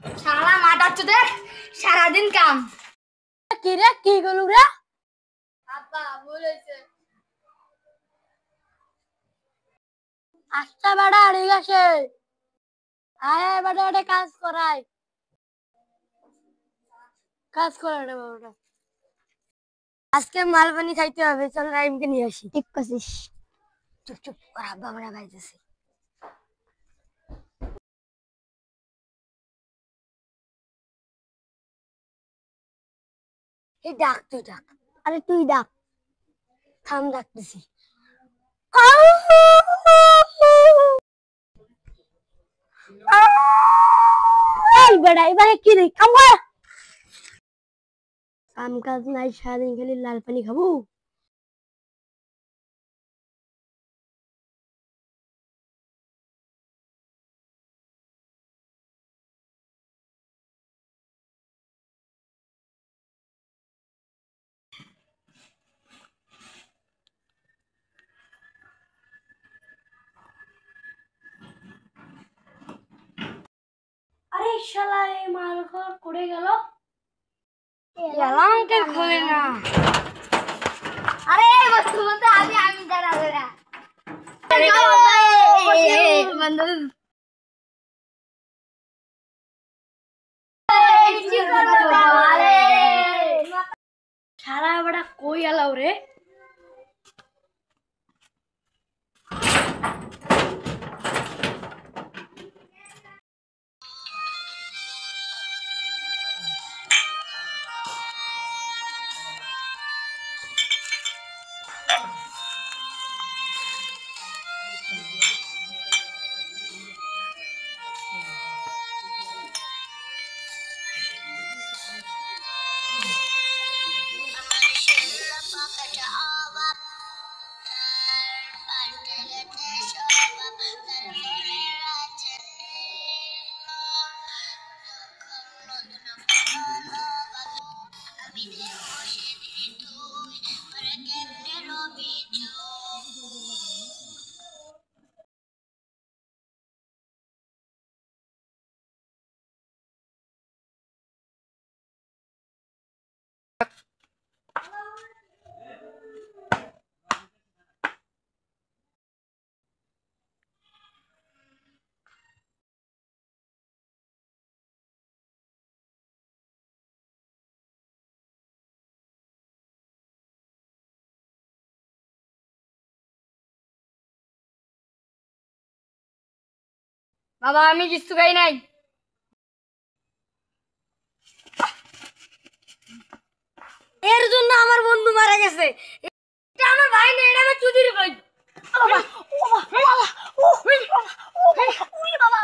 শালা মাটাচ্চুদের সারাদিন কাম। কি রে কি গলু রে? আপা বলেছে আচ্ছা বাড়া ঠিক আছে, আয় আয় বাড়া একটা কাজ করাই, কাজ করাই রে বাবাটা। আজকে মালপানি খাইতে হবে, চল রাইমকে নিয়ে আসি। ঠিক কছিস। চুপ চুপ ওর আব্বা আমরা বাইতেছি। এই ডাক তুই ডাক। আরে তুই ডাক। থাম ডাকতেছি। এই বেড়া এবারে কি রে কাম কর। কাম কাজ নাই, সারাদিন খালি লাল পানি খাবো। আরে শালা এই মাল খোর করে গেল। এলামকে খুলি না। আরে বস্তু বলতে আমি দাঁড়া দাঁড়া বন্ধু সারা বেড়া কই এলাও রে? বাবা আমি কিছু খাই নাই। এর জন্য আমার বন্ধু মারা গেছে। এটা আমার ভাই না, এটা আমার চুদির ভাই। বাবা ও বাবা ও বাবা ও বাবা